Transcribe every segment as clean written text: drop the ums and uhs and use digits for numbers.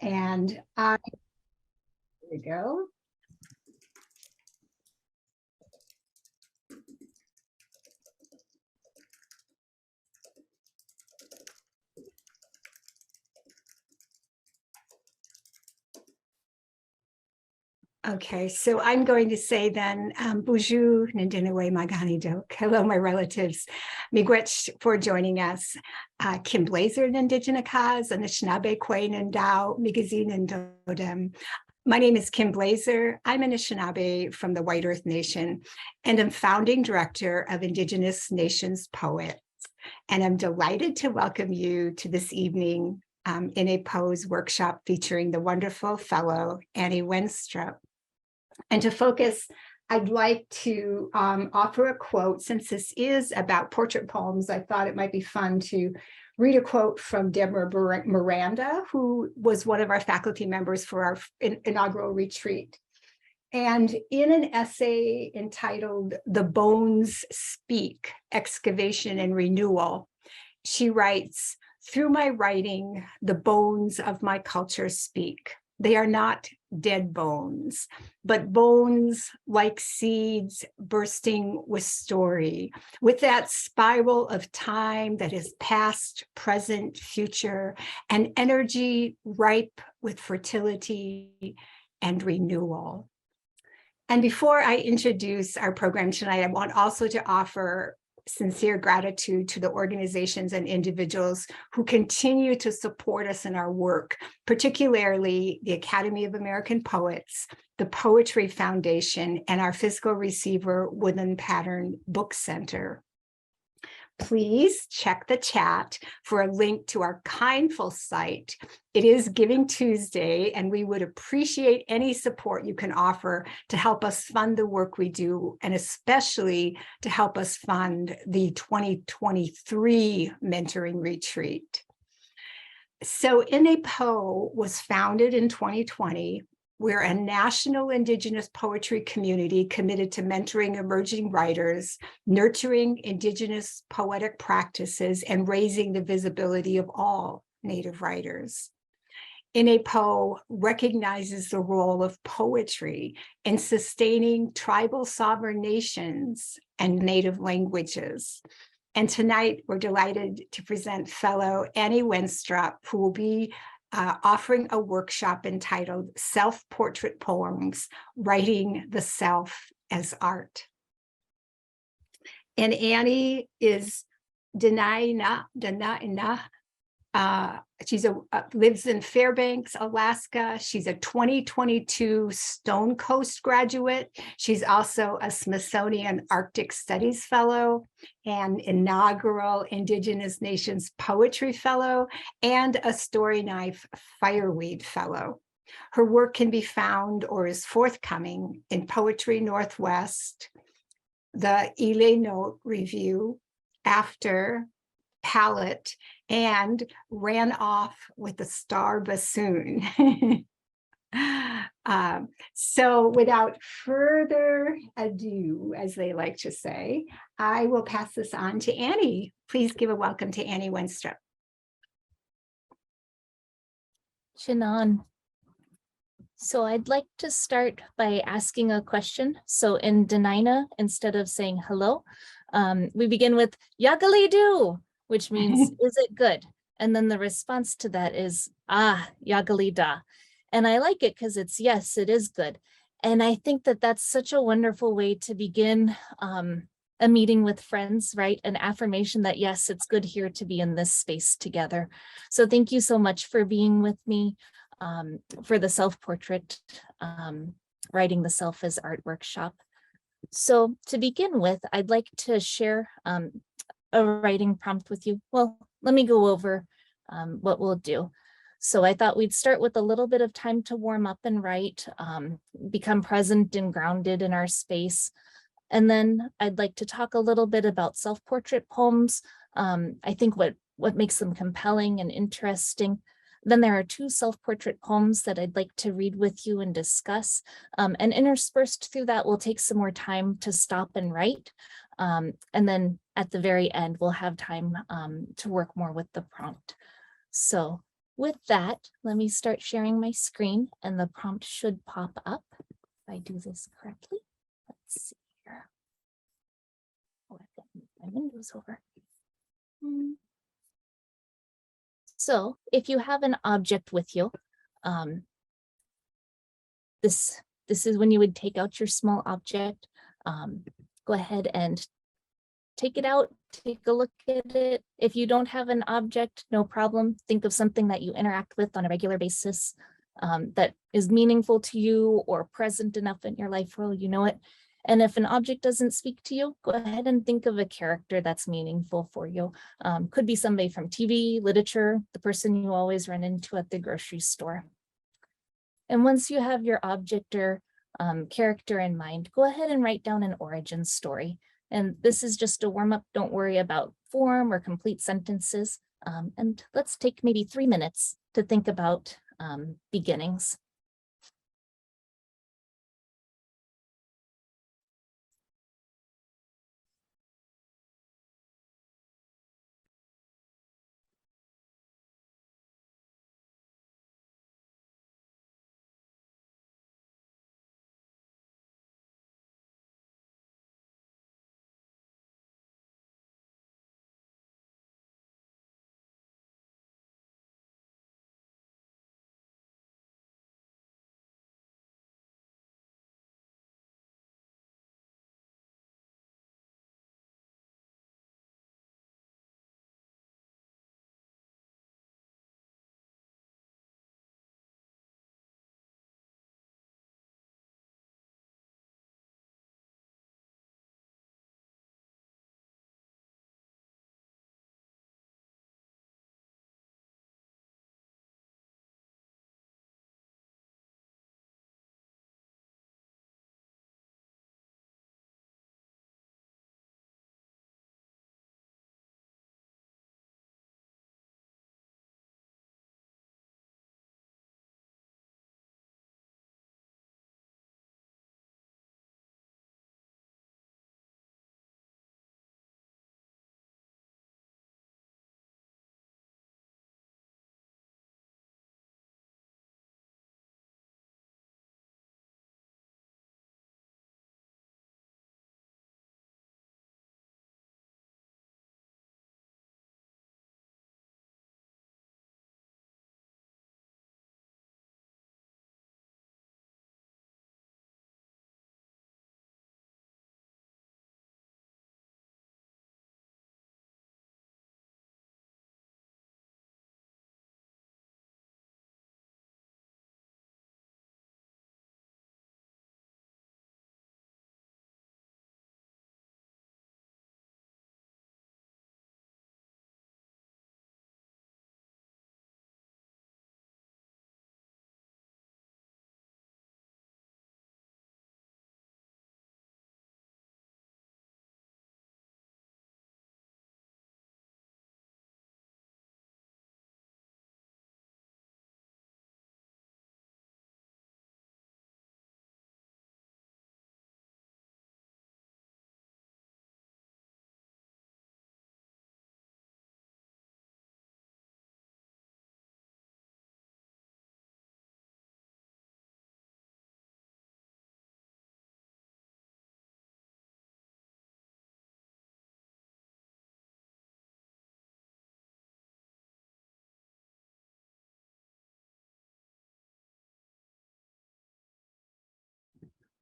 And here we go. Okay, so I'm going to say then, Bonjour, Nandinawe Maganidok. Hello, my relatives. Miigwech for joining us. Kim Blazer, Nandijinakas, Anishinaabe Kwe Nandao, Migazine and Dodem. My name is Kim Blazer. I'm Anishinaabe from the White Earth Nation, and I'm founding director of Indigenous Nations Poets. And I'm delighted to welcome you to this evening in a pose workshop featuring the wonderful fellow Annie Wenstrup. And to focus, I'd like to offer a quote. Since this is about portrait poems, I thought it might be fun to read a quote from Deborah Miranda, who was one of our faculty members for our inaugural retreat. And in an essay entitled "The Bones Speak, Excavation and Renewal," she writes, "Through my writing, the bones of my culture speak. They are not dead bones, but bones like seeds bursting with story, with that spiral of time that is past, present, future, and energy ripe with fertility and renewal." And before I introduce our program tonight, I want also to offer sincere gratitude to the organizations and individuals who continue to support us in our work, particularly the Academy of American Poets, the Poetry Foundation, and our fiscal receiver, Woodland Pattern Book Center. Please check the chat for a link to our Kindful site. It is Giving Tuesday, and we would appreciate any support you can offer to help us fund the work we do, and especially to help us fund the 2023 mentoring retreat. So INAPO was founded in 2020. We're a national Indigenous poetry community committed to mentoring emerging writers, nurturing Indigenous poetic practices, and raising the visibility of all Native writers. INAPO recognizes the role of poetry in sustaining tribal sovereign nations and Native languages. And tonight, we're delighted to present fellow Annie Wenstrup, who will be offering a workshop entitled Self-Portrait Poems, Writing the Self as Art. And Annie is Denaina. She lives in Fairbanks, Alaska. She's a 2022 Stone Coast graduate. She's also a Smithsonian Arctic Studies Fellow, an inaugural Indigenous Nations Poetry Fellow, and a Story Knife Fireweed Fellow. Her work can be found or is forthcoming in Poetry Northwest, the Ile Note Review, After, Palette, and Ran Off with the Star Bassoon. So without further ado, as they like to say, I will pass this on to Annie. Please give a welcome to Annie Wenstrup. Shannon. So I'd like to start by asking a question. So in Dena'ina, instead of saying hello, we begin with Yagalidu, which means, is it good? And then the response to that is, Yagalida. And I like it because it's, yes, it is good. And I think that that's such a wonderful way to begin a meeting with friends, right? An affirmation that, yes, it's good here to be in this space together. So thank you so much for being with me for the self-portrait, Writing the Self as Art workshop. So to begin with, I'd like to share a writing prompt with you. Well, let me go over what we'll do. So I thought we'd start with a little bit of time to warm up and write, become present and grounded in our space. And then I'd like to talk a little bit about self-portrait poems. I think what makes them compelling and interesting. Then there are 2 self-portrait poems that I'd like to read with you and discuss. And interspersed through that, we'll take some more time to stop and write. And then at the very end, we'll have time to work more with the prompt. So with that, let me start sharing my screen and the prompt should pop up if I do this correctly. Let's see here. Oh, I've got to move my windows over. So if you have an object with you, this is when you would take out your small object. Go ahead and take it out, take a look at it. If you don't have an object, no problem. Think of something that you interact with on a regular basis that is meaningful to you or present enough in your life where you know it. And if an object doesn't speak to you, go ahead and think of a character that's meaningful for you. Could be somebody from TV, literature, the person you always run into at the grocery store. And once you have your object or character in mind, go ahead and write down an origin story. And this is just a warm up. Don't worry about form or complete sentences. And let's take maybe 3 minutes to think about beginnings.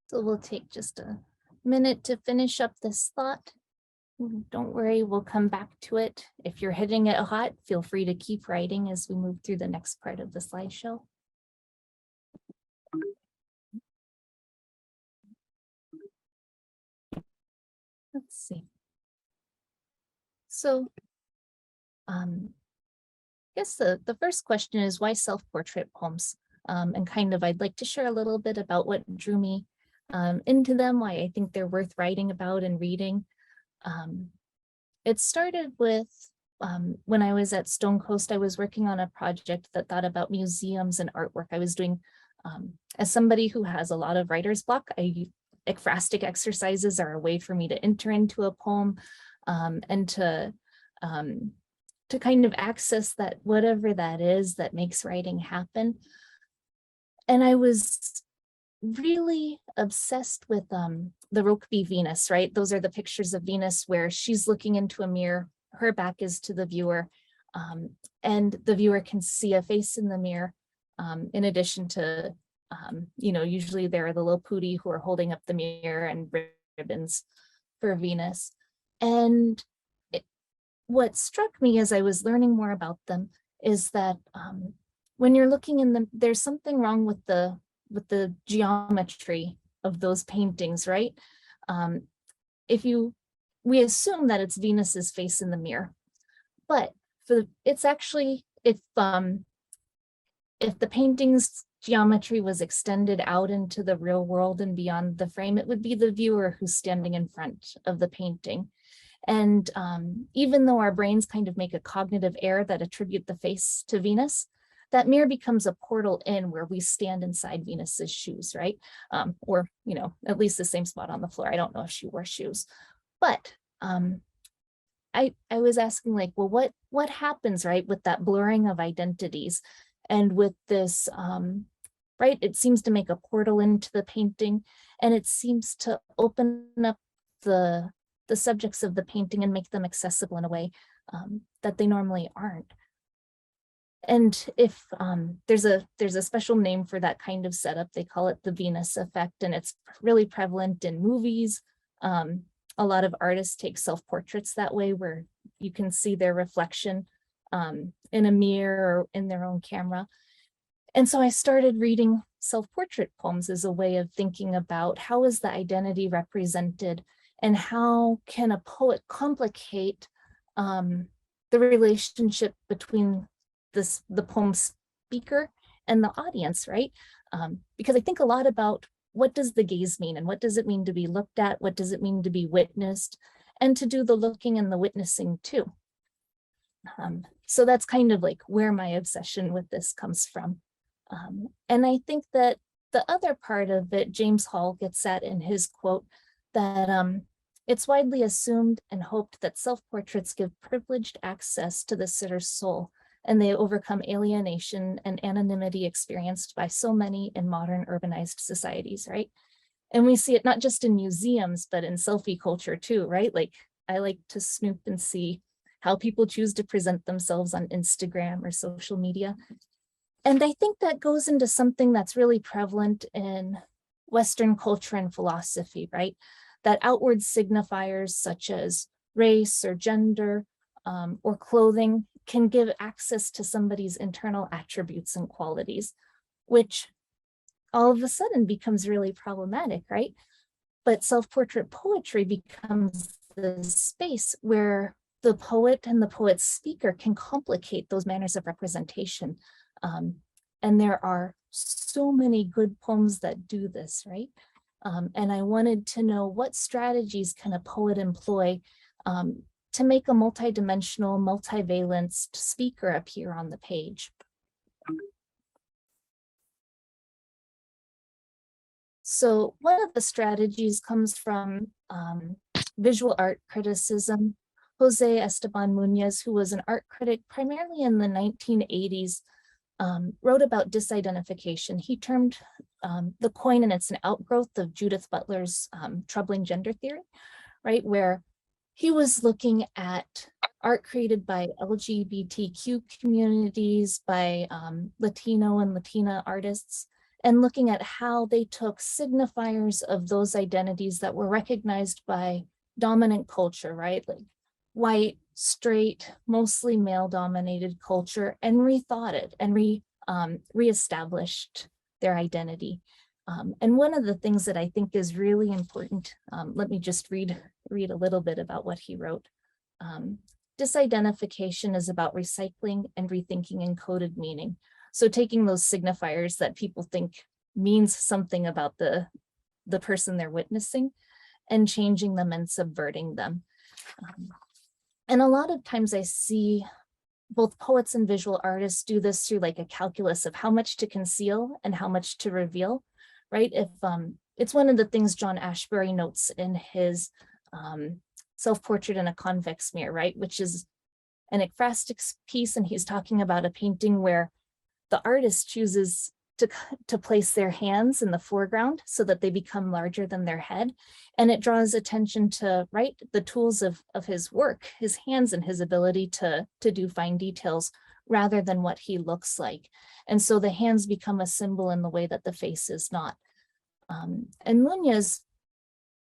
So we'll take just a minute to finish up this thought. Don't worry, we'll come back to it. If you're hitting it hot, feel free to keep writing as we move through the next part of the slideshow. Let's see. So I guess the first question is why self-portrait poems? And kind of, I'd like to share a little bit about what drew me into them, why I think they're worth writing about and reading. It started with when I was at Stone Coast, I was working on a project that thought about museums and artwork. I was doing, as somebody who has a lot of writer's block, ekphrastic exercises are a way for me to enter into a poem and to kind of access that, whatever that is that makes writing happen. And I was really obsessed with the Rokeby Venus, right? Those are the pictures of Venus where she's looking into a mirror, her back is to the viewer, and the viewer can see a face in the mirror, in addition to, usually there are the Lopudi who are holding up the mirror and ribbons for Venus. And what struck me as I was learning more about them is that when you're looking in them, there's something wrong with the geometry of those paintings, right? We assume that it's Venus's face in the mirror, but it's actually, if the painting's geometry was extended out into the real world and beyond the frame, it would be the viewer who's standing in front of the painting. And even though our brains kind of make a cognitive error that attribute the face to Venus, that mirror becomes a portal in where we stand inside Venus's shoes, right? Or, at least the same spot on the floor. I don't know if she wore shoes, but I was asking, like, well, what happens, right, with that blurring of identities and with this, right? It seems to make a portal into the painting, and it seems to open up the subjects of the painting and make them accessible in a way that they normally aren't. And if there's a special name for that kind of setup, they call it the Venus effect, and it's really prevalent in movies. A lot of artists take self-portraits that way, where you can see their reflection in a mirror or in their own camera. And so I started reading self-portrait poems as a way of thinking about how is the identity represented, and how can a poet complicate the relationship between the poem speaker and the audience, right? Because I think a lot about what does the gaze mean, and what does it mean to be looked at? What does it mean to be witnessed? And to do the looking and the witnessing too. So that's kind of like where my obsession with this comes from. And I think that the other part of it, James Hall gets at in his quote, that it's widely assumed and hoped that self-portraits give privileged access to the sitter's soul, and they overcome alienation and anonymity experienced by so many in modern urbanized societies, right? And we see it not just in museums, but in selfie culture too, right? Like, I like to snoop and see how people choose to present themselves on Instagram or social media. And I think that goes into something that's really prevalent in Western culture and philosophy, right? That outward signifiers such as race or gender or clothing can give access to somebody's internal attributes and qualities, which all of a sudden becomes really problematic, right? But self-portrait poetry becomes the space where the poet and the poet's speaker can complicate those manners of representation. And there are so many good poems that do this, right? And I wanted to know what strategies can a poet employ to make a multidimensional, multivalenced speaker appear on the page. So one of the strategies comes from visual art criticism. Jose Esteban Muñoz, who was an art critic primarily in the 1980s, wrote about disidentification. He termed the coin, and it's an outgrowth of Judith Butler's troubling gender theory, right? Where he was looking at art created by LGBTQ communities, by Latino and Latina artists, and looking at how they took signifiers of those identities that were recognized by dominant culture, right? Like white, straight, mostly male-dominated culture, and rethought it and reestablished their identity. And one of the things that I think is really important, let me just read a little bit about what he wrote. Disidentification is about recycling and rethinking encoded meaning. So taking those signifiers that people think means something about the person they're witnessing and changing them and subverting them. And a lot of times I see both poets and visual artists do this through like a calculus of how much to conceal and how much to reveal, right? If it's one of the things John Ashbery notes in his self-portrait in a convex mirror, right? Which is an ekphrastic piece, and he's talking about a painting where the artist chooses to place their hands in the foreground so that they become larger than their head. And it draws attention to, right, the tools of his work, his hands and his ability to do fine details rather than what he looks like. And so the hands become a symbol in the way that the face is not. And Muñoz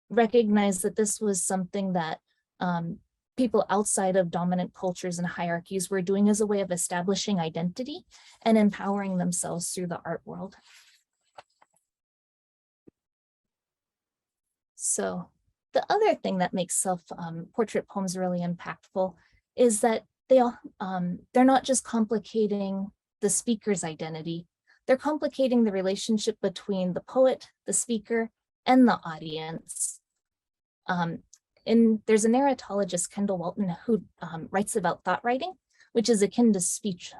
recognized that this was something that people outside of dominant cultures and hierarchies were doing as a way of establishing identity and empowering themselves through the art world. So the other thing that makes self-portrait poems really impactful is that they're not just complicating the speaker's identity, they're complicating the relationship between the poet, the speaker, and the audience. There's a narratologist, Kendall Walton, who writes about thought writing, which is akin to speech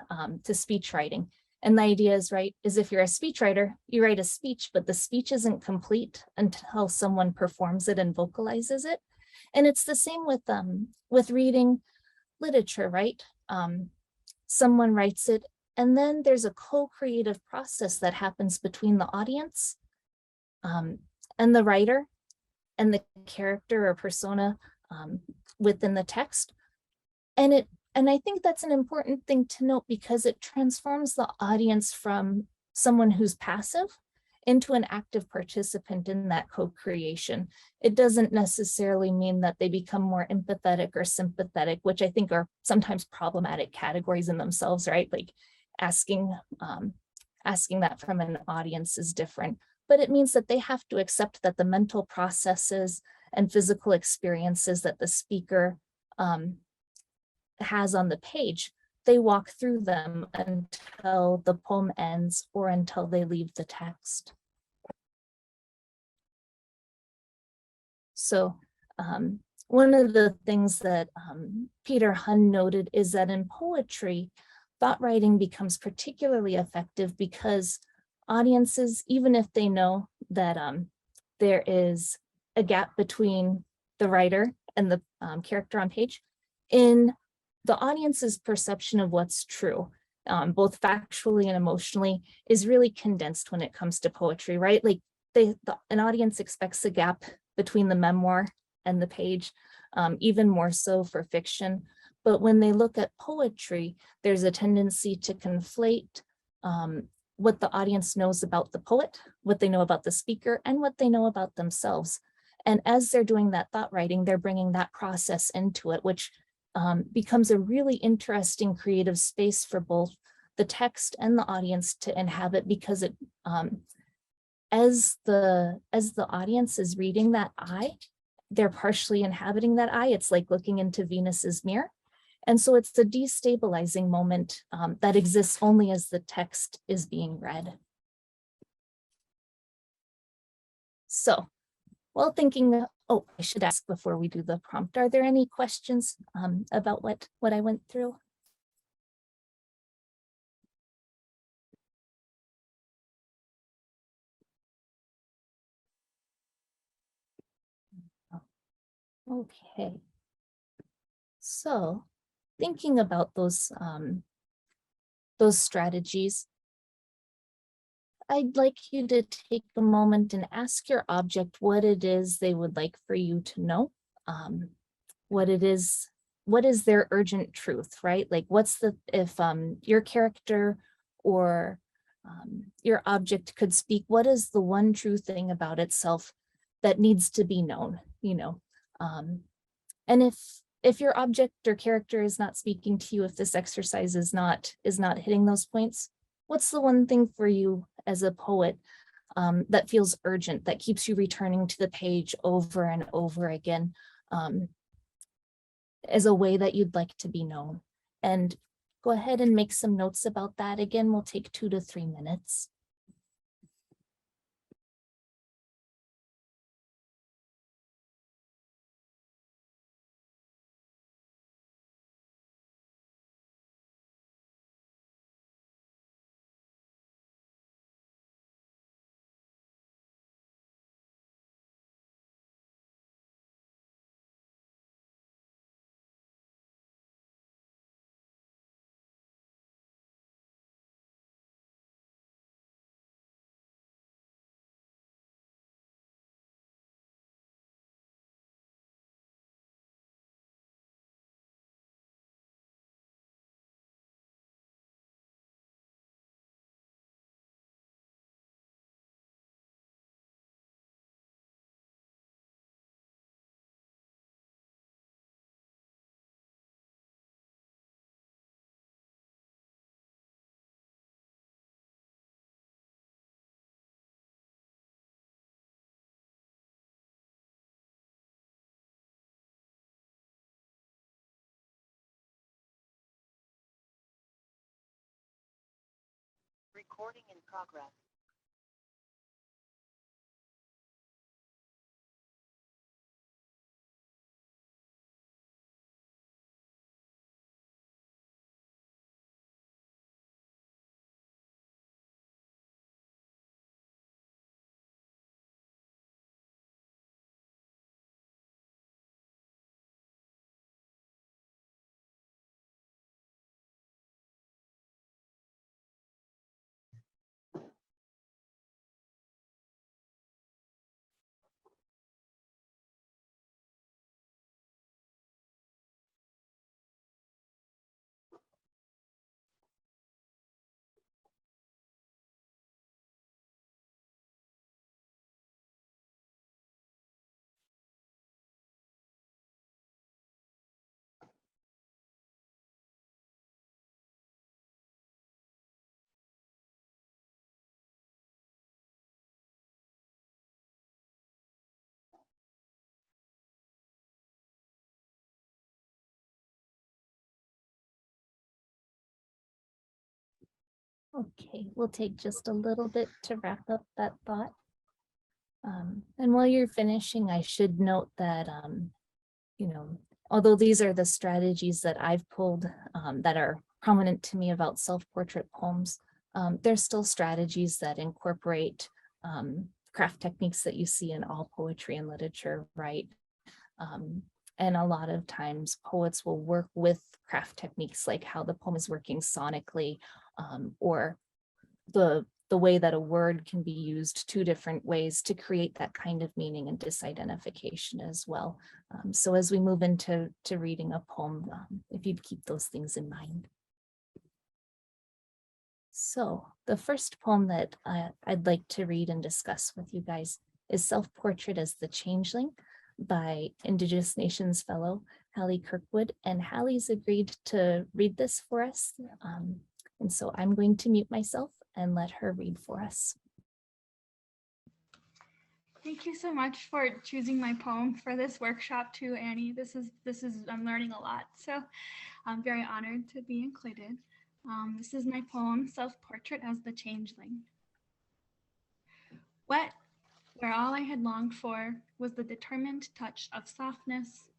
writing. And the idea is, right, is if you're a speechwriter, you write a speech, but the speech isn't complete until someone performs it and vocalizes it. And it's the same with reading literature, right? Someone writes it, and then there's a co-creative process that happens between the audience and the writer and the character or persona within the text. And I think that's an important thing to note because it transforms the audience from someone who's passive into an active participant in that co-creation. It doesn't necessarily mean that they become more empathetic or sympathetic, which I think are sometimes problematic categories in themselves, right? Like asking that from an audience is different. But it means that they have to accept that the mental processes and physical experiences that the speaker has on the page, they walk through them until the poem ends or until they leave the text. So one of the things that Peter Hunn noted is that in poetry, thought writing becomes particularly effective because audiences, even if they know that there is a gap between the writer and the character on page, in the audience's perception of what's true, both factually and emotionally, is really condensed when it comes to poetry, right? Like an audience expects a gap between the memoir and the page, even more so for fiction. But when they look at poetry, there's a tendency to conflate what the audience knows about the poet, what they know about the speaker, and what they know about themselves. And as they're doing that thought writing, they're bringing that process into it, which becomes a really interesting creative space for both the text and the audience to inhabit, because it, as the audience is reading that eye, they're partially inhabiting that eye. It's like looking into Venus's mirror. And so it's the destabilizing moment that exists only as the text is being read. So while thinking, oh, I should ask before we do the prompt, are there any questions about what I went through? Okay. So thinking about those strategies, I'd like you to take a moment and ask your object what it is they would like for you to know. What is their urgent truth, right? Like if your character or your object could speak, what is the one true thing about itself that needs to be known, you know? And if your object or character is not speaking to you, if this exercise is not hitting those points, what's the one thing for you as a poet that feels urgent, that keeps you returning to the page over and over again as a way that you'd like to be known? And go ahead and make some notes about that. Again, we'll take 2 to 3 minutes. Recording in progress. Okay, we'll take just a little bit to wrap up that thought. And while you're finishing, I should note that, although these are the strategies that I've pulled that are prominent to me about self-portrait poems, there's still strategies that incorporate craft techniques that you see in all poetry and literature, right? And a lot of times poets will work with craft techniques like how the poem is working sonically, or the way that a word can be used two different ways to create that kind of meaning and disidentification as well. So as we move into reading a poem, if you'd keep those things in mind. So the first poem that I'd like to read and discuss with you guys is Self-Portrait as the Changeling by Indigenous Nations fellow Hallie Kirkwood, and Hallie's agreed to read this for us. And so I'm going to mute myself and let her read for us. Thank you so much for choosing my poem for this workshop too, Annie. I'm learning a lot, so I'm very honored to be included. This is my poem, Self-Portrait as the Changeling. Wet, where all I had longed for was the determined touch of softness.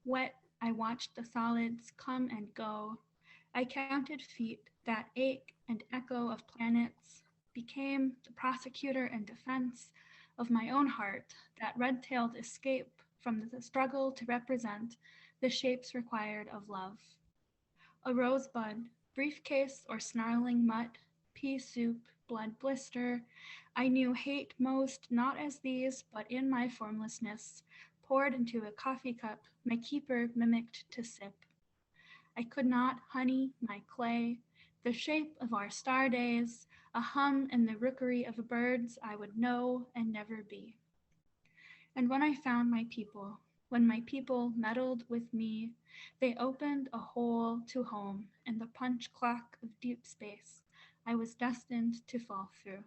Wet, I watched the solids come and go. I counted feet that ache and echo of planets, became the prosecutor and defense of my own heart, that red-tailed escape from the struggle to represent the shapes required of love. A rosebud, briefcase or snarling mutt, pea soup, blood blister, I knew hate most not as these, but in my formlessness, poured into a coffee cup my keeper mimicked to sip. I could not honey my clay, the shape of our star days, a hum in the rookery of birds I would know and never be. And when I found my people, when my people meddled with me, they opened a hole to home in the punch clock of deep space I was destined to fall through.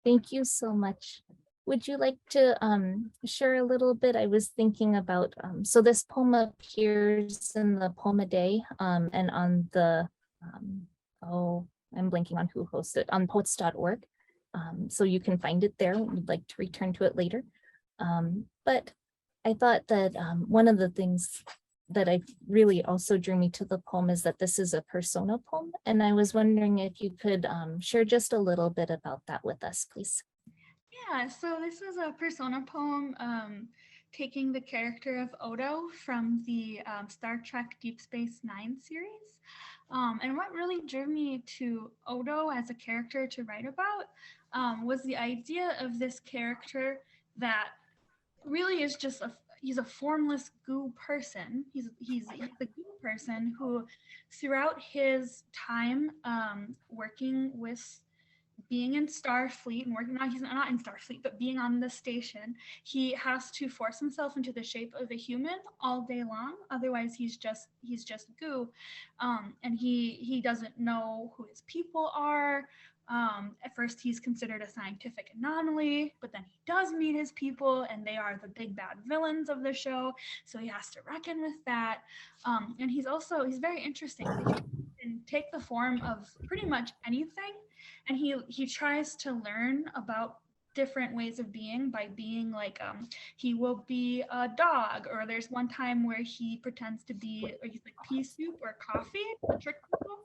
Thank you so much. Would you like to share a little bit? I was thinking about, so this poem appears in the Poem a Day and on the, I'm blanking on who hosts it, on poets.org. So you can find it there when you'd like to return to it later. But I thought that one of the things that I really also drew me to the poem is that this is a persona poem. And I was wondering if you could share just a little bit about that with us, please. Yeah, so this is a persona poem taking the character of Odo from the Star Trek Deep Space Nine series. And what really drew me to Odo as a character to write about was the idea of this character that really is just he's a formless goo person. He's a goo person who throughout his time working with being in Starfleet and working on, he's not in Starfleet, but being on the station, he has to force himself into the shape of a human all day long. Otherwise, he's just goo, and he doesn't know who his people are, At first, he's considered a scientific anomaly, but then he does meet his people, and they are the big bad villains of the show. So he has to reckon with that. And he's very interesting because he can take the form of pretty much anything, and he tries to learn about different ways of being by being like he will be a dog, or there's one time where he pretends to be, or he's like pea soup or coffee to trick people.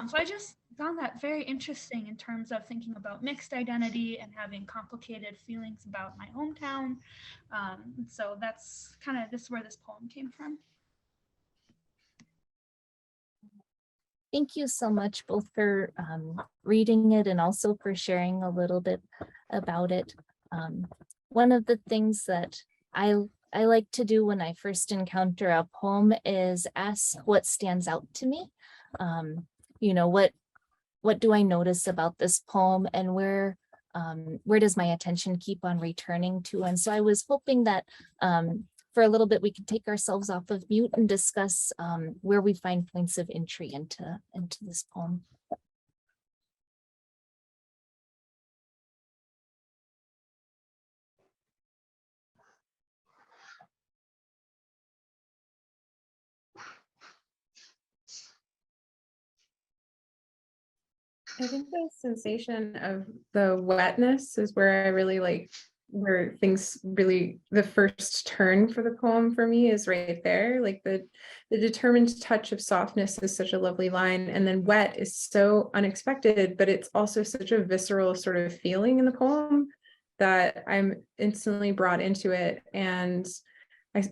So I just found that very interesting in terms of thinking about mixed identity and having complicated feelings about my hometown. So that's kind of this where this poem came from. Thank you so much both for reading it and also for sharing a little bit about it. One of the things that I like to do when I first encounter a poem is ask what stands out to me. You know, what do I notice about this poem, and where does my attention keep on returning to? And so I was hoping that for a little bit we could take ourselves off of mute and discuss where we find points of entry into this poem. I think the sensation of the wetness is where I really like, where things really, the first turn for the poem for me is right there. Like the determined touch of softness is such a lovely line. And then wet is so unexpected, but it's also such a visceral sort of feeling in the poem that I'm instantly brought into it. And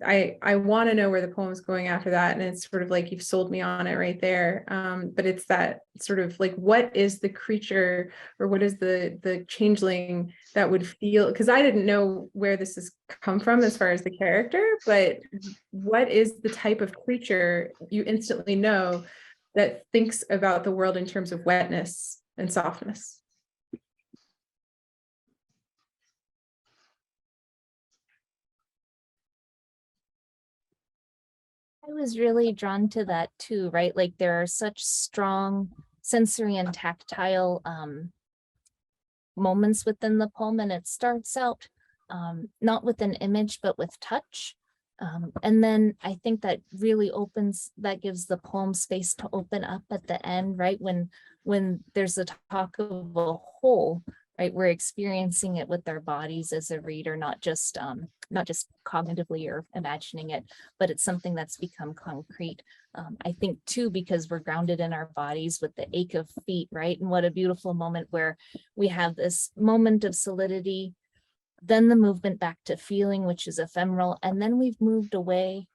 I want to know where the poem is going after that. And it's sort of like you've sold me on it right there. But it's that sort of like, what is the creature, or what is the changeling that would feel, because I didn't know where this has come from as far as the character, but what is the type of creature you instantly know that thinks about the world in terms of wetness and softness? I was really drawn to that too, right? Like there are such strong sensory and tactile moments within the poem, and it starts out not with an image, but with touch. And then I think that really that gives the poem space to open up at the end, right? When there's a talk of a whole, right? We're experiencing it with our bodies as a reader, not just cognitively or imagining it, but it's something that's become concrete. I think too, because we're grounded in our bodies with the ache of feet, right? And what a beautiful moment where we have this moment of solidity, then the movement back to feeling, which is ephemeral. And then we've moved away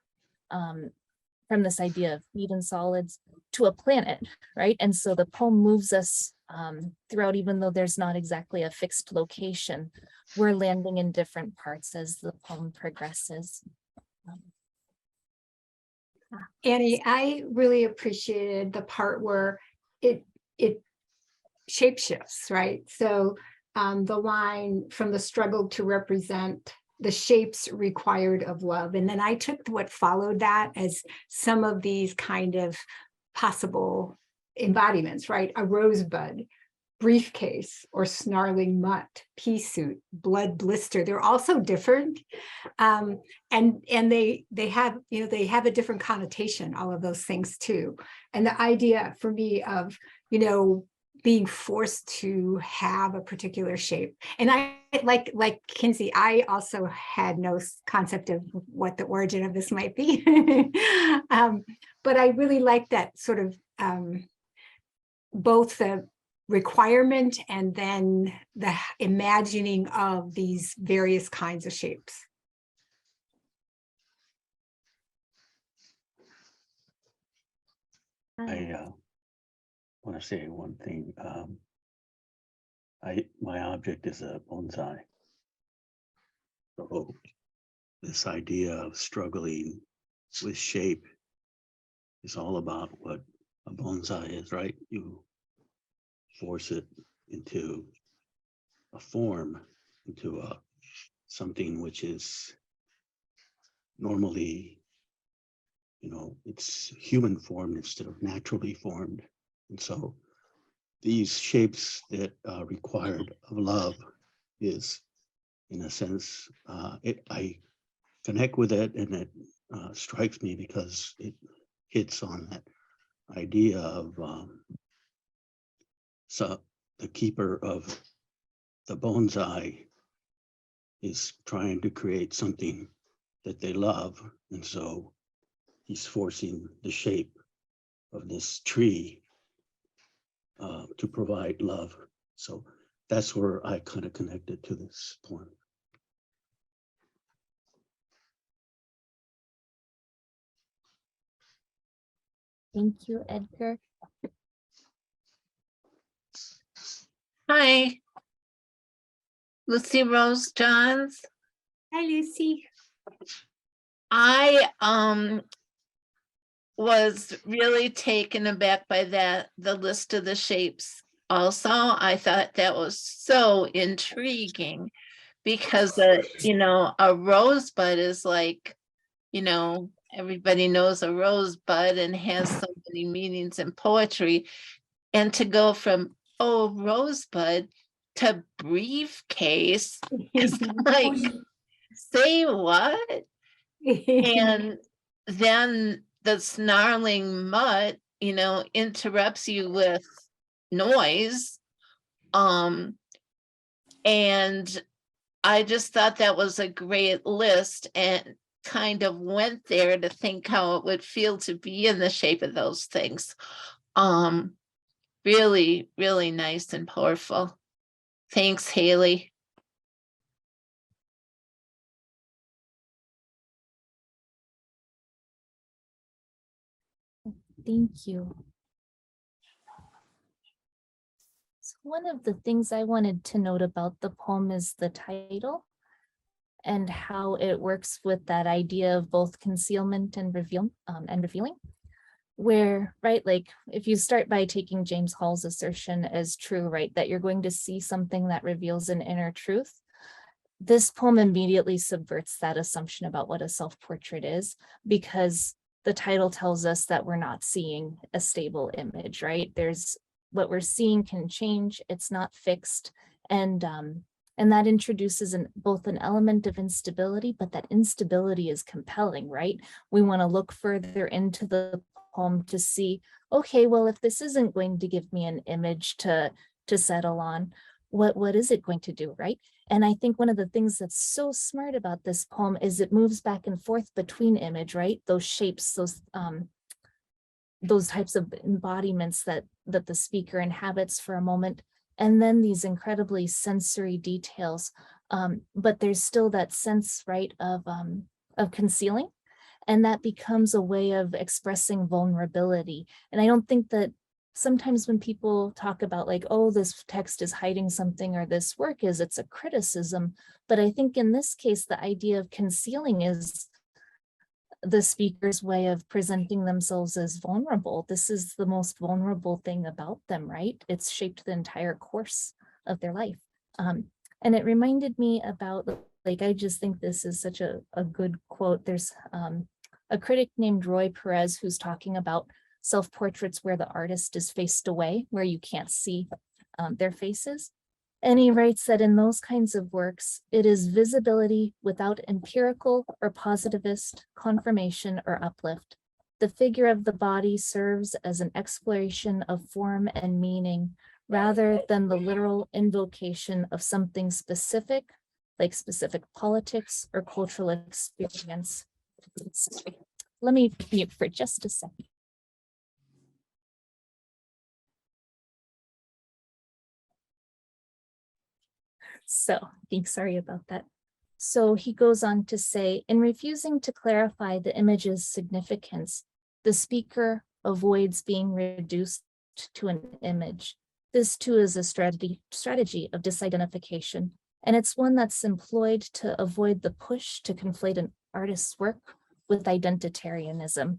from this idea of feet and solids to a planet, right? And so the poem moves us throughout, even though there's not exactly a fixed location, we're landing in different parts as the poem progresses. Annie, I really appreciated the part where it shapeshifts, right? So the line from the struggle to represent the shapes required of love. And then I took what followed that as some of these kind of possible embodiments, right? A rosebud, briefcase, or snarling mutt, pea suit, blood blister. They're also different. And they have, they have a different connotation, all of those things too. And the idea for me of, being forced to have a particular shape. And I like Kinsey, I also had no concept of what the origin of this might be. But I really like that sort of both the requirement and then the imagining of these various kinds of shapes. I want to say one thing. My object is a bonsai. So this idea of struggling with shape is all about what a bonsai is, right? You force it into a form, into something which is normally, it's human formed instead of naturally formed. And so these shapes that are required of love is, in a sense, I connect with it, and it strikes me because it hits on that idea of so the keeper of the bonsai is trying to create something that they love, and so he's forcing the shape of this tree to provide love. So that's where I kind of connected to this poem. Thank you, Edgar. Hi, Lucy Rose Johns. Hi, Lucy. I was really taken aback by the list of the shapes. Also, I thought that was so intriguing because a rosebud is like, everybody knows a rosebud and has so many meanings in poetry. And to go from, oh, rosebud to briefcase, it's like, say what? And then the snarling mutt, interrupts you with noise. And I just thought that was a great list, and kind of went there to think how it would feel to be in the shape of those things. Really, really nice and powerful. Thanks, Haley. Thank you. So one of the things I wanted to note about the poem is the title and how it works with that idea of both concealment and revealing. Where, right, like if you start by taking James Hall's assertion as true, right, that you're going to see something that reveals an inner truth, this poem immediately subverts that assumption about what a self-portrait is, because the title tells us that we're not seeing a stable image, right? There's what we're seeing can change, it's not fixed, and that introduces both an element of instability, but that instability is compelling, right? We want to look further into the poem to see, okay, well, if this isn't going to give me an image to settle on, what is it going to do, right? And I think one of the things that's so smart about this poem is it moves back and forth between image, right? Those shapes, those types of embodiments that the speaker inhabits for a moment, and then these incredibly sensory details. But there's still that sense, right, of concealing. And that becomes a way of expressing vulnerability. And I don't think that sometimes when people talk about like, oh, this text is hiding something or this work is, it's a criticism. But I think in this case, the idea of concealing is the speaker's way of presenting themselves as vulnerable. This is the most vulnerable thing about them, right? It's shaped the entire course of their life. And it reminded me about, like, I just think this is such a good quote. There's a critic named Roy Perez who's talking about self-portraits where the artist is faced away, where you can't see their faces. And he writes that in those kinds of works, it is visibility without empirical or positivist confirmation or uplift. The figure of the body serves as an exploration of form and meaning rather than the literal invocation of something specific, like specific politics or cultural experience. Let me mute for just a second. So, sorry about that. So he goes on to say, in refusing to clarify the image's significance, the speaker avoids being reduced to an image. This too is a strategy of disidentification, and it's one that's employed to avoid the push to conflate an artist's work with identitarianism,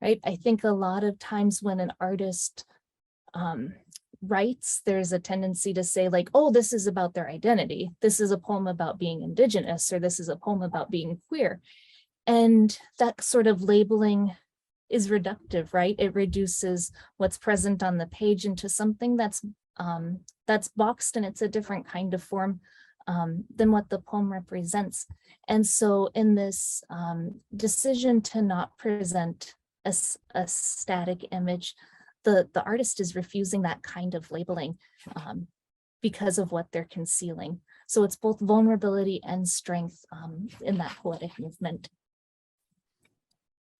right? I think a lot of times when an artist writes, there's a tendency to say like, oh, this is about their identity. This is a poem about being Indigenous, or this is a poem about being queer. And that sort of labeling is reductive, right? It reduces what's present on the page into something that's that's boxed and it's a different kind of form than what the poem represents. And so in this decision to not present a static image, the artist is refusing that kind of labeling because of what they're concealing. So it's both vulnerability and strength in that poetic movement.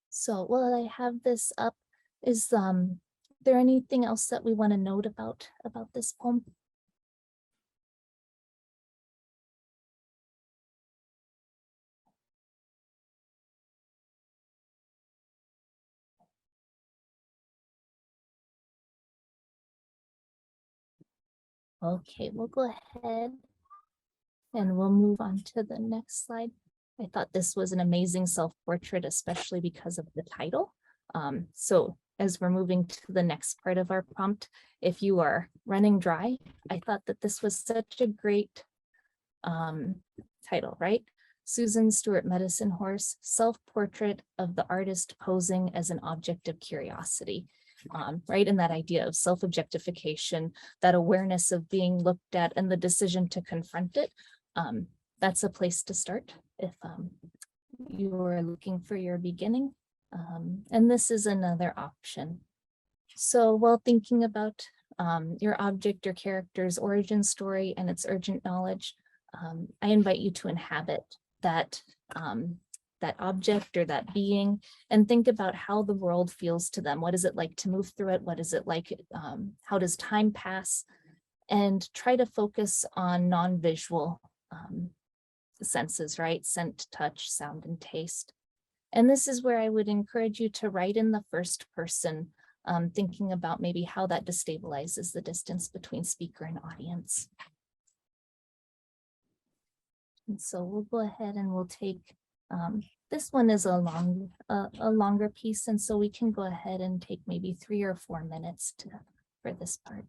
So while I have this up, is there anything else that we want to note about this poem? Okay, we'll go ahead and we'll move on to the next slide. I thought this was an amazing self-portrait, especially because of the title. So as we're moving to the next part of our prompt, if you are running dry, I thought that this was such a great title, right? Susan Stewart Medicine Horse, self-portrait of the artist posing as an object of curiosity. Right, and that idea of self-objectification, that awareness of being looked at and the decision to confront it, that's a place to start if you are looking for your beginning. And this is another option. So while thinking about your object or character's origin story and its urgent knowledge, I invite you to inhabit that that object or that being and think about how the world feels to them. What is it like to move through it? What is it like? How does time pass? And try to focus on non-visual senses, right? Scent, touch, sound, and taste. And this is where I would encourage you to write in the first person, thinking about maybe how that destabilizes the distance between speaker and audience. And so we'll go ahead and we'll take, this one is a longer piece, and so we can go ahead and take maybe 3 or 4 minutes for this part.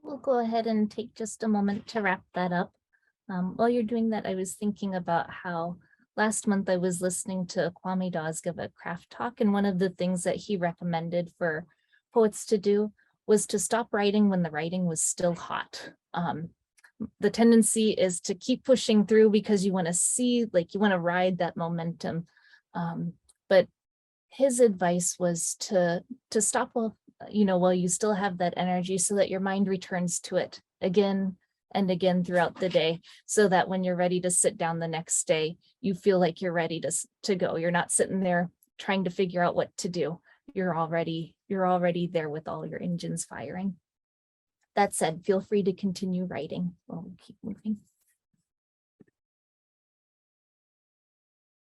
We'll go ahead and take just a moment to wrap that up. While you're doing that, I was thinking about how last month I was listening to Kwame Dawes give a craft talk, and one of the things that he recommended for poets to do was to stop writing when the writing was still hot. The tendency is to keep pushing through because you want to see, like you want to ride that momentum. But his advice was to stop while you still have that energy, so that your mind returns to it again and again throughout the day, so that when you're ready to sit down the next day, you feel like you're ready to go. You're not sitting there trying to figure out what to do. You're already there with all your engines firing. That said, feel free to continue writing while we keep moving.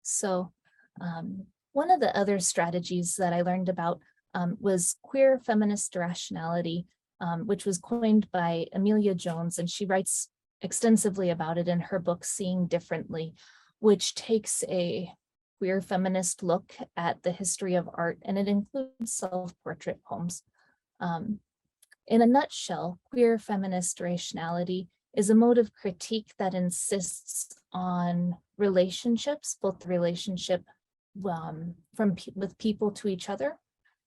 So one of the other strategies that I learned about was queer feminist rationality, which was coined by Amelia Jones, and she writes extensively about it in her book, Seeing Differently, which takes a queer feminist look at the history of art, and it includes self-portrait poems. In a nutshell, queer feminist rationality is a mode of critique that insists on relationships, both the relationship with people to each other,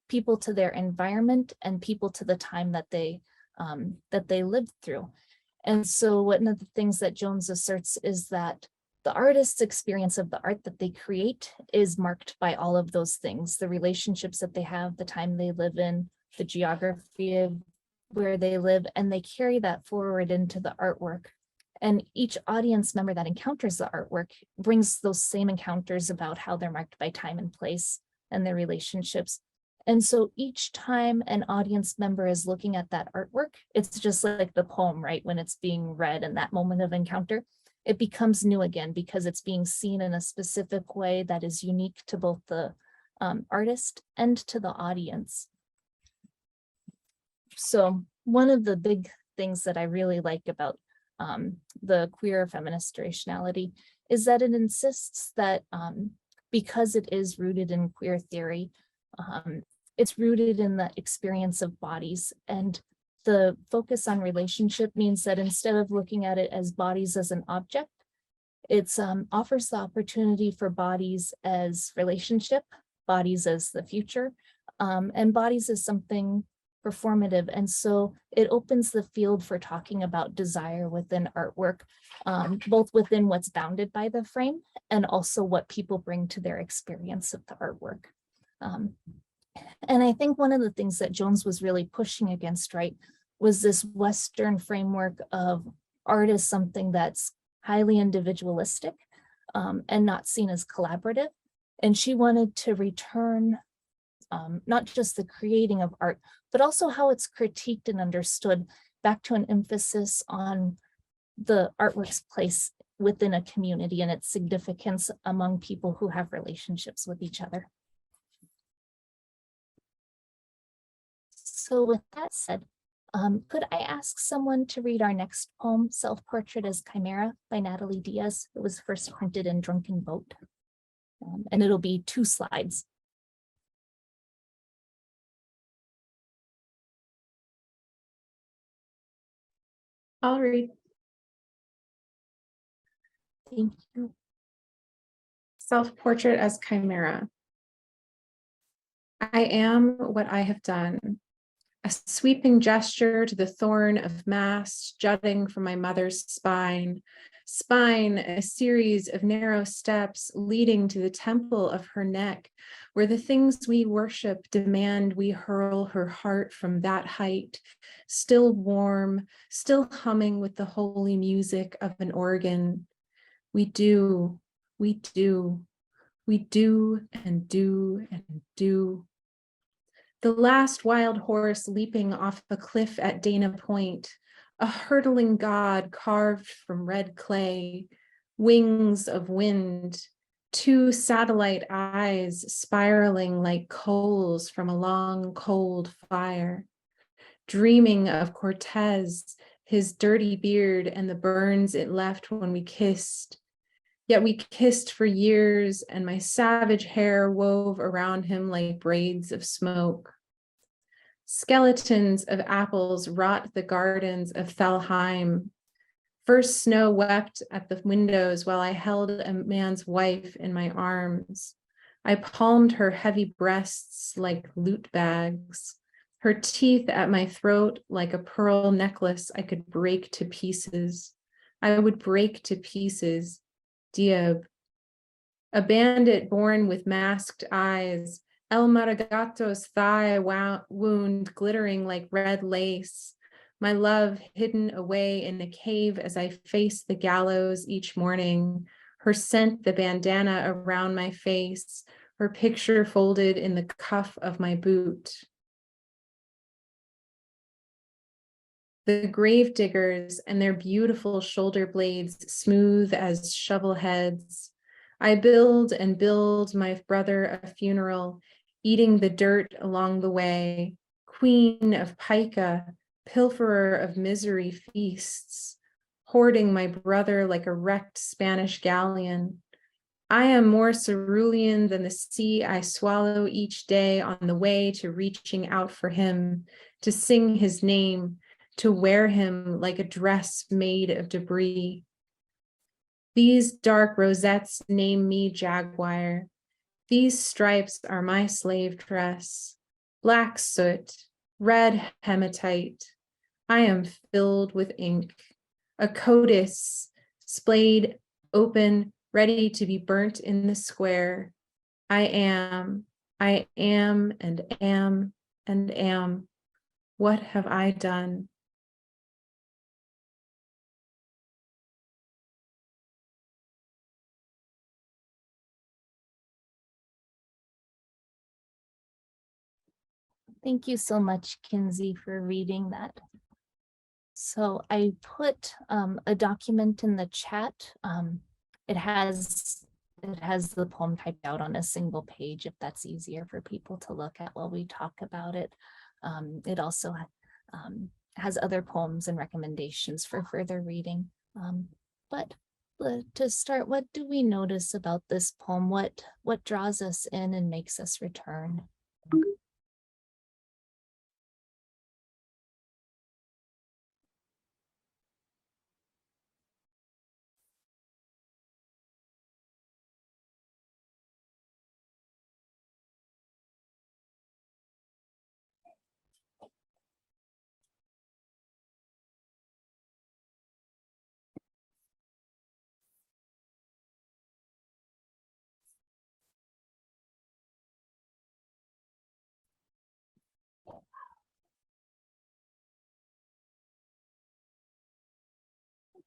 people to their environment, and people to the time that they lived through. And so one of the things that Jones asserts is that the artist's experience of the art that they create is marked by all of those things: the relationships that they have, the time they live in, the geography of where they live, and they carry that forward into the artwork. And each audience member that encounters the artwork brings those same encounters about how they're marked by time and place and their relationships. And so each time an audience member is looking at that artwork, it's just like the poem, right? When it's being read in that moment of encounter, it becomes new again because it's being seen in a specific way that is unique to both the artist and to the audience. So one of the big things that I really like about the queer feminist rationality is that it insists that because it is rooted in queer theory, it's rooted in the experience of bodies, and the focus on relationship means that instead of looking at it as bodies as an object, it offers the opportunity for bodies as relationship, bodies as the future, and bodies as something performative. And so it opens the field for talking about desire within artwork, both within what's bounded by the frame and also what people bring to their experience of the artwork. And I think one of the things that Jones was really pushing against, right, was this Western framework of art as something that's highly individualistic and not seen as collaborative. And she wanted to return not just the creating of art, but also how it's critiqued and understood, back to an emphasis on the artwork's place within a community and its significance among people who have relationships with each other. So with that said, could I ask someone to read our next poem, Self-Portrait as Chimera by Natalie Diaz? It was first printed in Drunken Boat, and it'll be 2 slides. I'll read. Thank you. Self-portrait as chimera. I am what I have done, a sweeping gesture to the thorn of mast jutting from my mother's spine, a series of narrow steps leading to the temple of her neck, where the things we worship demand we hurl her heart from that height, still warm, still humming with the holy music of an organ. We do and do and do. The last wild horse leaping off a cliff at Dana Point, a hurtling god carved from red clay, wings of wind, 2 satellite eyes spiraling like coals from a long, cold fire, dreaming of Cortez, his dirty beard and the burns it left when we kissed. Yet we kissed for years, and my savage hair wove around him like braids of smoke. Skeletons of apples rot the gardens of Thalheim. First snow wept at the windows while I held a man's wife in my arms. I palmed her heavy breasts like loot bags, her teeth at my throat like a pearl necklace I could break to pieces. I would break to pieces. Diab. A bandit born with masked eyes, El Maragato's thigh wound glittering like red lace. My love hidden away in a cave as I faced the gallows each morning, her scent the bandana around my face, her picture folded in the cuff of my boot. The grave diggers and their beautiful shoulder blades smooth as shovel heads. I build and build my brother a funeral, eating the dirt along the way, queen of pica, pilferer of misery feasts, hoarding my brother like a wrecked Spanish galleon. I am more cerulean than the sea I swallow each day on the way to reaching out for him, to sing his name, to wear him like a dress made of debris. These dark rosettes name me jaguar. These stripes are my slave dress. Black soot, red hematite. I am filled with ink. A codice, splayed open, ready to be burnt in the square. I am, and am, and am. What have I done? Thank you so much, Kinsey, for reading that. So I put a document in the chat. It has the poem typed out on a single page if that's easier for people to look at while we talk about it. It also has other poems and recommendations for further reading. But to start, what do we notice about this poem? What draws us in and makes us return?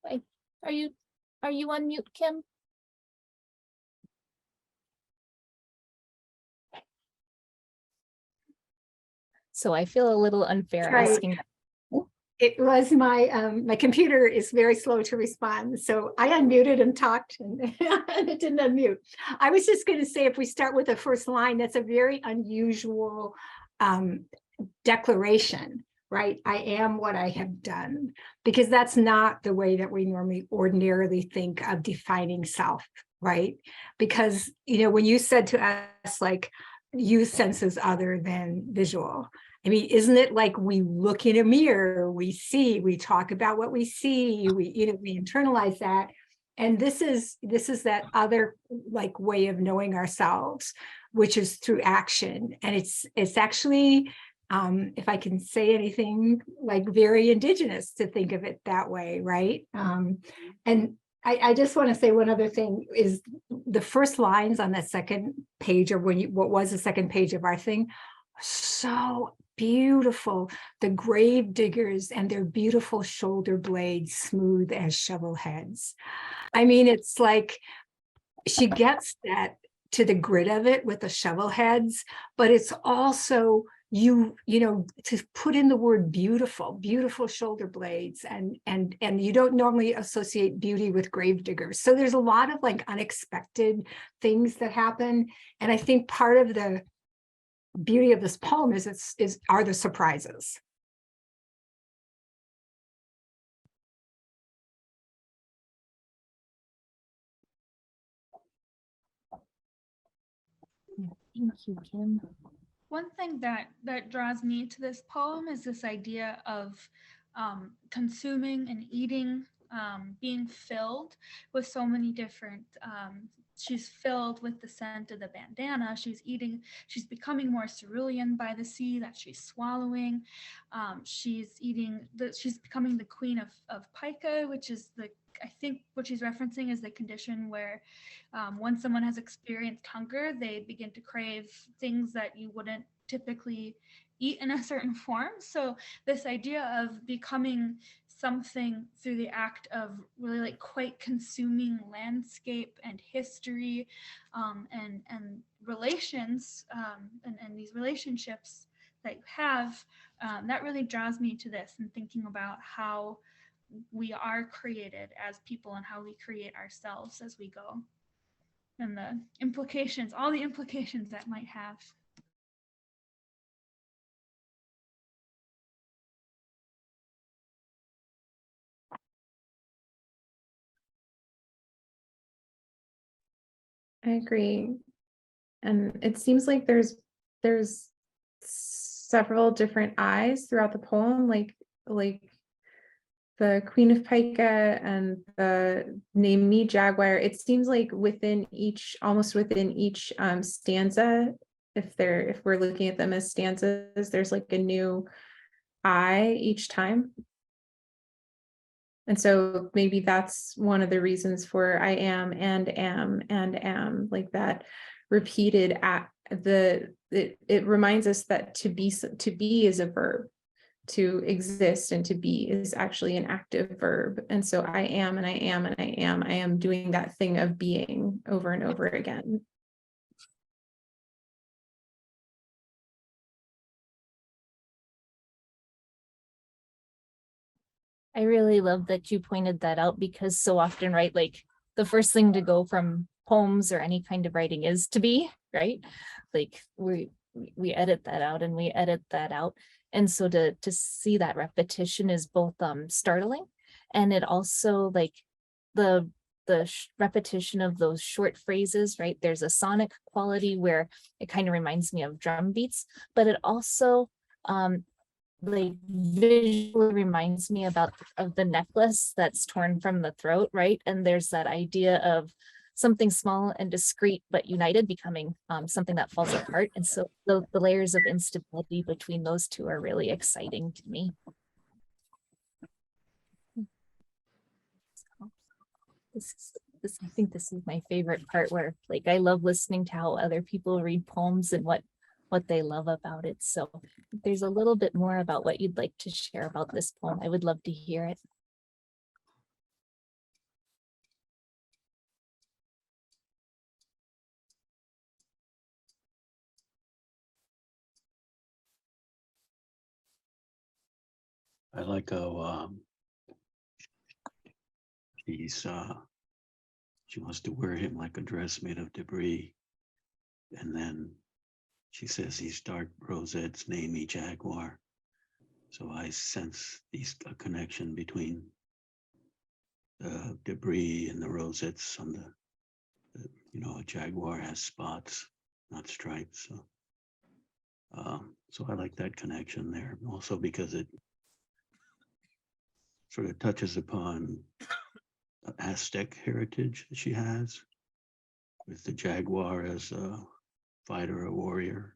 Wait, are you on mute, Kim? So I feel a little unfair Right. asking. It was my computer is very slow to respond. So I unmuted and talked and, and it didn't unmute. I was just going to say, if we start with the first line, that's a very unusual declaration, right? I am what I have done, because that's not the way that we normally ordinarily think of defining self, right? Because, you know, when you said to us, like, use senses other than visual, I mean, isn't it like we look in a mirror, we see, we talk about what we see, we internalize that. And this is that other like way of knowing ourselves, which is through action. And it's actually, if I can say anything, like very indigenous to think of it that way, right? And I just want to say one other thing is the first lines on that second page, or what was the second page of our thing, so beautiful. The grave diggers and their beautiful shoulder blades, smooth as shovel heads. I mean, it's like she gets that to the grit of it with the shovel heads, but it's also you know, to put in the word beautiful shoulder blades, and you don't normally associate beauty with grave diggers. So there's a lot of like unexpected things that happen. And I think part of the beauty of this poem are the surprises. Thank you, Kim. One thing that draws me to this poem is this idea of consuming and eating, being filled with so many different. She's filled with the scent of the bandana. She's eating. She's becoming more cerulean by the sea that she's swallowing. She's eating. She's becoming the queen of pica, which is the. I think what she's referencing is the condition where once someone has experienced hunger, they begin to crave things that you wouldn't typically eat in a certain form. So this idea of becoming something through the act of really like quite consuming landscape and history, and relations, and these relationships that you have, that really draws me to this and thinking about how we are created as people and how we create ourselves as we go, and the implications, all the implications that might have. I agree. And it seems like there's several different eyes throughout the poem, like the Queen of Pica and the Name Me Jaguar. It seems like almost within each stanza, if we're looking at them as stanzas, there's like a new eye each time. And so maybe that's one of the reasons for I am and am, like that repeated it reminds us that to be is a verb. To exist and to be is actually an active verb. And so I am and I am and I am doing that thing of being over and over again. I really love that you pointed that out, because so often, right, like the first thing to go from poems or any kind of writing is to be, right? Like we edit that out and we edit that out. And so to see that repetition is both startling, and it also like the repetition of those short phrases, right? There's a sonic quality where it kind of reminds me of drum beats, but it also like visually reminds me of the necklace that's torn from the throat, right? And there's that idea of something small and discreet but united becoming something that falls apart. And so the layers of instability between those two are really exciting to me. I think this is my favorite part, where like I love listening to how other people read poems and what they love about it. So if there's a little bit more about what you'd like to share about this poem, I would love to hear it. I like how she wants to wear him like a dress made of debris. And then she says these dark rosettes name me Jaguar. So I sense a connection between the debris and the rosettes on the a jaguar has spots, not stripes. So I like that connection there. Also because it sort of touches upon the Aztec heritage that she has, with the jaguar as a fighter, a warrior.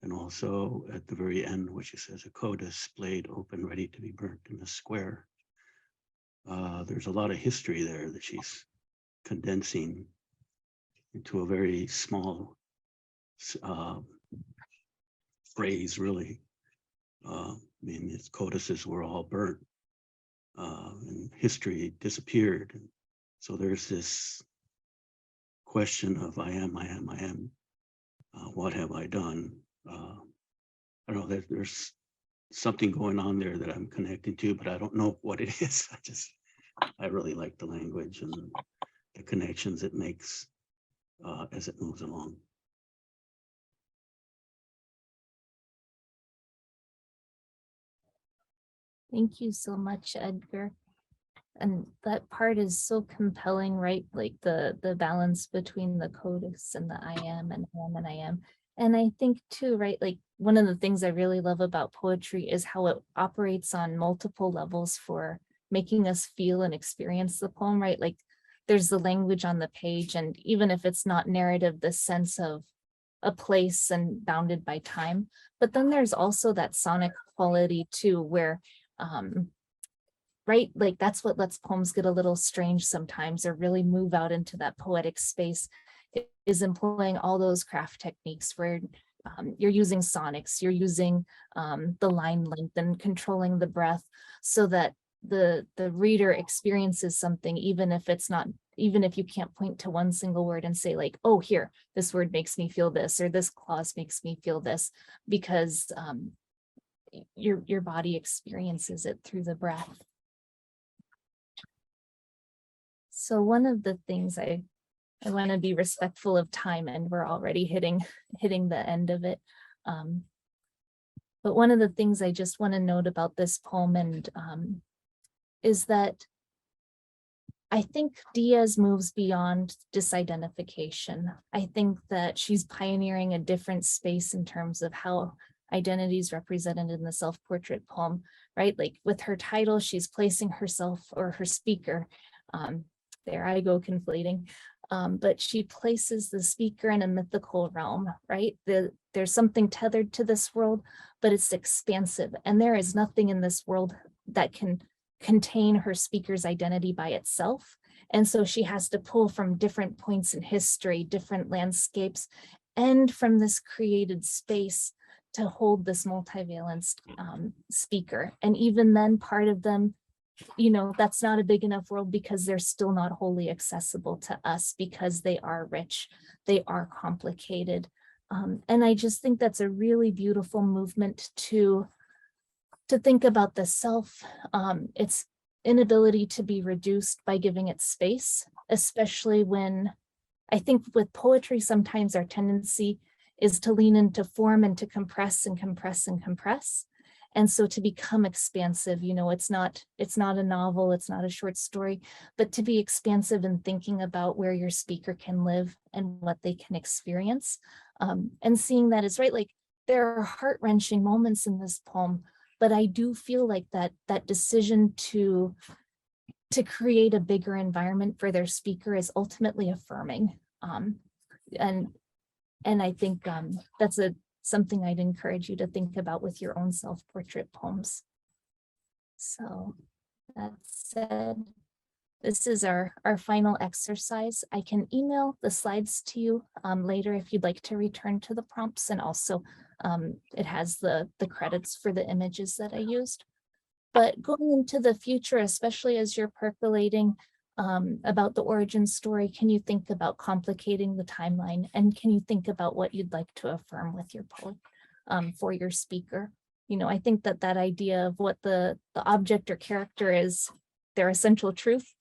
And also at the very end, where she says, a coda blade open, ready to be burnt in a square. There's a lot of history there that she's condensing into a very small phrase, really. I mean, its codices were all burnt, and history disappeared. So there's this question of I am, what have I done? I don't know, there's something going on there that I'm connecting to, but I don't know what it is. I really like the language and the connections it makes as it moves along. Thank you so much, Edgar. And that part is so compelling, right? Like the balance between the codex and the I am and I am and I am. And I think too, right, like one of the things I really love about poetry is how it operates on multiple levels for making us feel and experience the poem, right? Like there's the language on the page, and even if it's not narrative, the sense of a place and bounded by time. But then there's also that sonic quality too, where right, like that's what lets poems get a little strange sometimes, or really move out into that poetic space, is employing all those craft techniques where you're using sonics, you're using the line length and controlling the breath so that the reader experiences something, even if it's not, even if you can't point to one single word and say like, oh, here, this word makes me feel this, or this clause makes me feel this, because your body experiences it through the breath. So one of the things I want to be respectful of time, and we're already hitting the end of it. But one of the things I just want to note about this poem and is that I think Diaz moves beyond disidentification. I think that she's pioneering a different space in terms of how identity is represented in the self-portrait poem, right? Like with her title, she's placing herself or her speaker. There I go conflating. But she places the speaker in a mythical realm, right? There's something tethered to this world, but it's expansive. And there is nothing in this world that can contain her speaker's identity by itself. And so she has to pull from different points in history, different landscapes, and from this created space to hold this multivalent speaker. And even then, part of them, you know, that's not a big enough world because they're still not wholly accessible to us, because they are rich, they are complicated. And I just think that's a really beautiful movement to think about the self, its inability to be reduced by giving it space, especially when I think with poetry, sometimes our tendency is to lean into form and to compress and compress and compress. And so to become expansive, you know, it's not a novel, it's not a short story, but to be expansive and thinking about where your speaker can live and what they can experience. And seeing that is right, like there are heart-wrenching moments in this poem, but I do feel like that decision to create a bigger environment for their speaker is ultimately affirming. And I think that's something I'd encourage you to think about with your own self-portrait poems. So that said, this is our final exercise. I can email the slides to you later if you'd like to return to the prompts, and also it has the credits for the images that I used. But going into the future, especially as you're percolating about the origin story, can you think about complicating the timeline? And can you think about what you'd like to affirm with your poem for your speaker? You know, I think that idea of what the object or character is, their essential truth,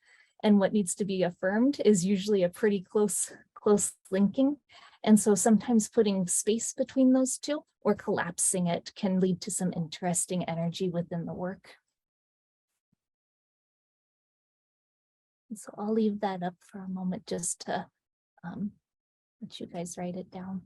and what needs to be affirmed is usually a pretty close linking. And so sometimes putting space between those two or collapsing it can lead to some interesting energy within the work. So I'll leave that up for a moment just to let you guys write it down.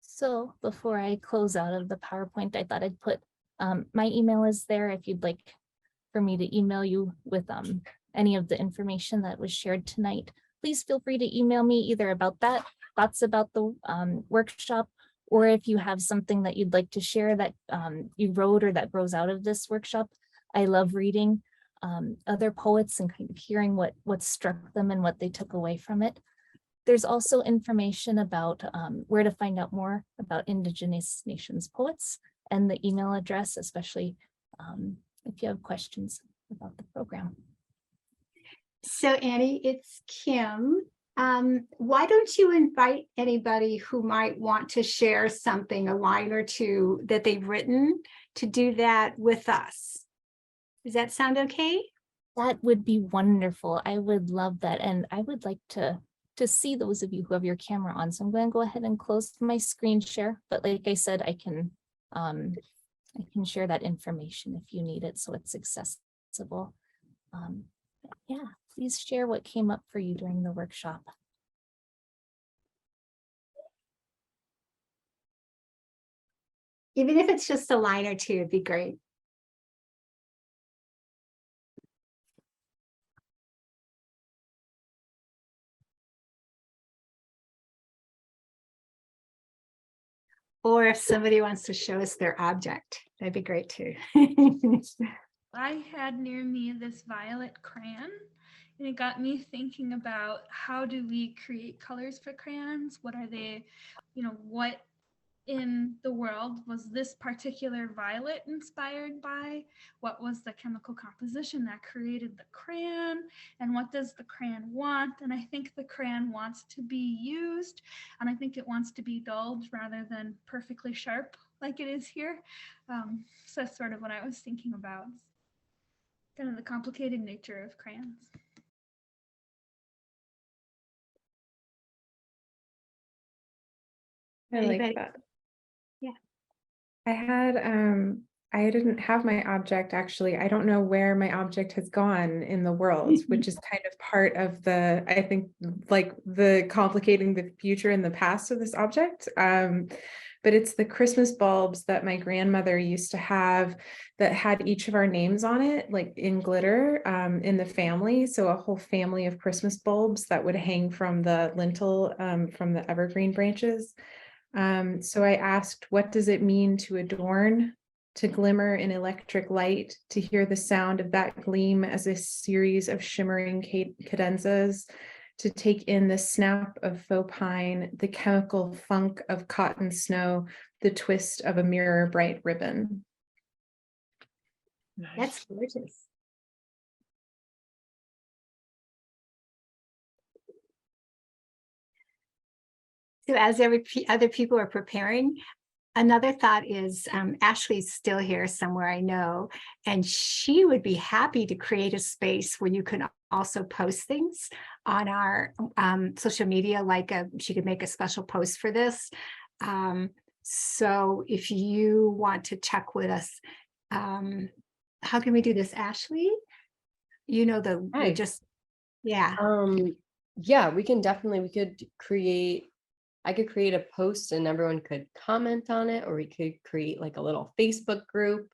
So before I close out of the PowerPoint, I thought I'd put my email is there if you'd like for me to email you with any of the information that was shared tonight. Please feel free to email me either about that, thoughts about the workshop, or if you have something that you'd like to share that you wrote or that grows out of this workshop. I love reading other poets and kind of hearing what struck them and what they took away from it. There's also information about where to find out more about Indigenous Nations Poets and the email address, especially if you have questions about the program. So Annie, it's Kim. Why don't you invite anybody who might want to share something, a line or two that they've written, to do that with us? Does that sound okay? That would be wonderful. I would love that. And I would like to see those of you who have your camera on. So I'm going to go ahead and close my screen share. But like I said, I can share that information if you need it so it's accessible. Yeah, please share what came up for you during the workshop. Even if it's just a line or two, it'd be great. Or if somebody wants to show us their object, that'd be great too. I had near me this violet crayon, and it got me thinking about how do we create colors for crayons? What are they, what in the world was this particular violet inspired by? What was the chemical composition that created the crayon? And what does the crayon want? And I think the crayon wants to be used, and I think it wants to be dulled rather than perfectly sharp like it is here. So that's sort of what I was thinking about. Kind of the complicated nature of crayons. I Anybody? like that. Yeah. I didn't have my object actually. I don't know where my object has gone in the world, which is kind of part of the, I think, like the complicating the future and the past of this object. But it's the Christmas bulbs that my grandmother used to have that had each of our names on it, like in glitter, in the family. So a whole family of Christmas bulbs that would hang from the lintel, from the evergreen branches. So I asked, what does it mean to adorn, to glimmer in electric light, to hear the sound of that gleam as a series of shimmering cadenzas, to take in the snap of faux pine, the chemical funk of cotton snow, the twist of a mirror bright ribbon. That's gorgeous. So as other people are preparing, another thought is Ashley's still here somewhere, I know, and she would be happy to create a space where you can also post things on our social media, like she could make a special post for this. So if you want to check with us, how can we do this, Ashley? You know, Hi. yeah. Yeah, we could create, I could create a post and everyone could comment on it, or we could create like a little Facebook group.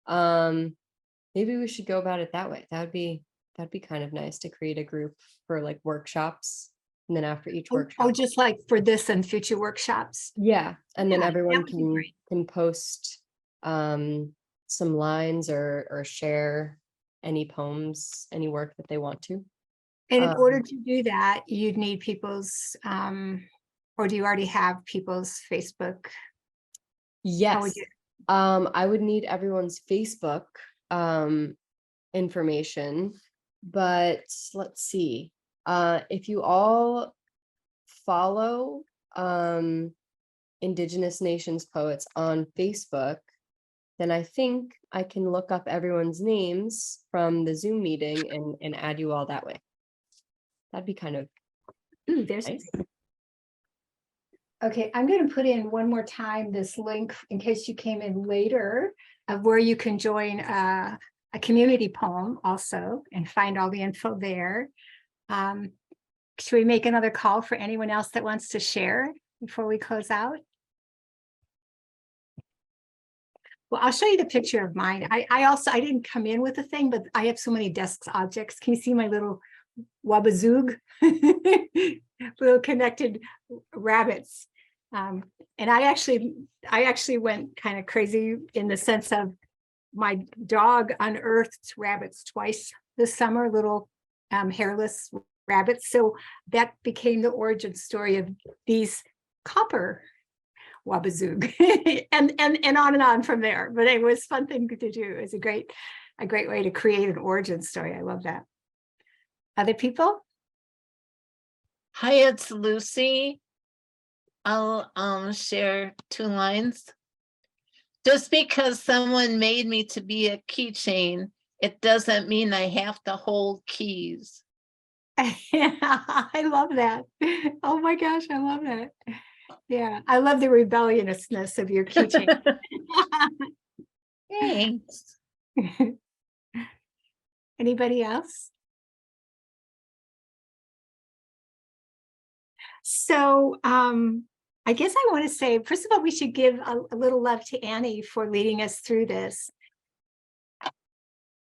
Maybe we should go about it that way. That'd be kind of nice to create a group for like workshops. And then after each workshop. Oh, just like for this and future workshops. Yeah. And then Yeah, everyone that would be great. can post some lines or share any poems, any work that they want to. And in order to do that, you'd need people's, or do you already have people's Facebook? Yes. I would need everyone's Facebook information, but let's see. If you all follow Indigenous Nations Poets on Facebook, then I think I can look up everyone's names from the Zoom meeting and add you all that way. That'd be kind of There's nice. Okay, I'm going to put in one more time this link in case you came in later of where you can join a community poem also and find all the info there. Should we make another call for anyone else that wants to share before we close out? Well, I'll show you the picture of mine. I didn't come in with a thing, but I have so many desk objects. Can you see my little wabazoog? Little connected rabbits. And I actually went kind of crazy in the sense of my dog unearthed rabbits twice this summer, little hairless rabbits. So that became the origin story of these copper wabazoog and on from there. But it was a fun thing to do. It was a great a great way to create an origin story. I love that. Other people? Hi, it's Lucy. I'll share 2 lines. Just because someone made me to be a keychain, it doesn't mean I have to hold keys. I love that. Oh my gosh, I love that. Yeah, I love the rebelliousness of your keychain. Thanks. Anybody else? So I guess I want to say, first of all, we should give a little love to Annie for leading us through this.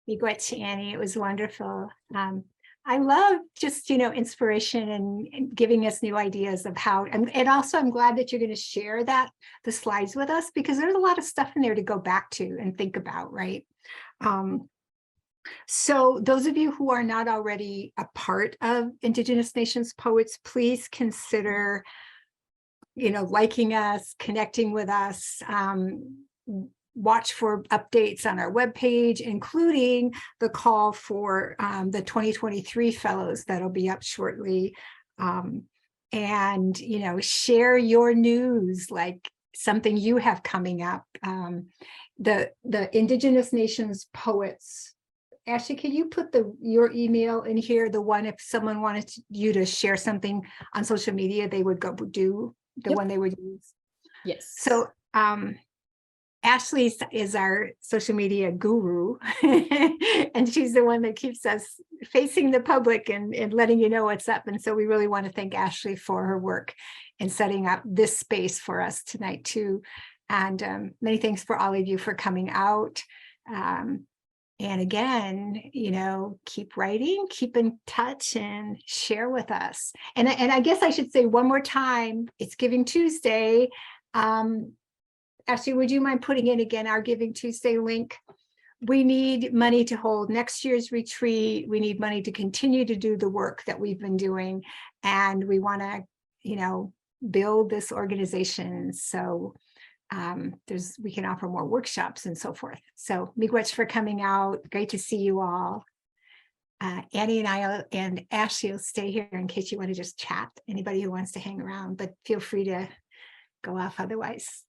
Miigwech, Annie, it was wonderful. I love just, inspiration and giving us new ideas of how, and also I'm glad that you're going to share the slides with us, because there's a lot of stuff in there to go back to and think about, right? So those of you who are not already a part of Indigenous Nations Poets, please consider, liking us, connecting with us, watch for updates on our webpage, including the call for the 2023 fellows that'll be up shortly. And, share your news, like something you have coming up. The Indigenous Nations Poets. Ashley, can you put your email in here? The one, if someone wanted you to share something on social media, they would go do the one they would use. Yes. So Ashley is our social media guru, and she's the one that keeps us facing the public and letting you know what's up. And so we really want to thank Ashley for her work in setting up this space for us tonight too. And many thanks for all of you for coming out. And again, keep writing, keep in touch, and share with us. And I guess I should say one more time, it's Giving Tuesday. Ashley, would you mind putting in again our Giving Tuesday link? We need money to hold next year's retreat. We need money to continue to do the work that we've been doing. And we want to, build this organization. So we can offer more workshops and so forth. So miigwech for coming out. Great to see you all. Annie and I and Ashley will stay here in case you want to just chat. Anybody who wants to hang around, but feel free to go off otherwise.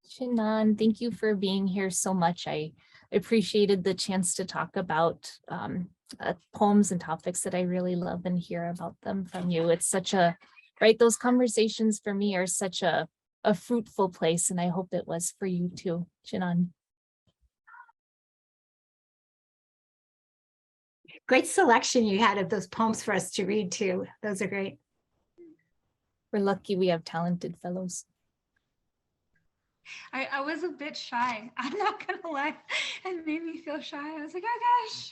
Shannon, thank you for being here so much. I appreciated the chance to talk about poems and topics that I really love and hear about them from you. It's such those conversations for me are such a fruitful place, and I hope it was for you too, Shannon. Great selection you had of those poems for us to read too. Those are great. We're lucky we have talented fellows. I was a bit shy. I'm not gonna lie. It made me feel shy. I was like, oh gosh,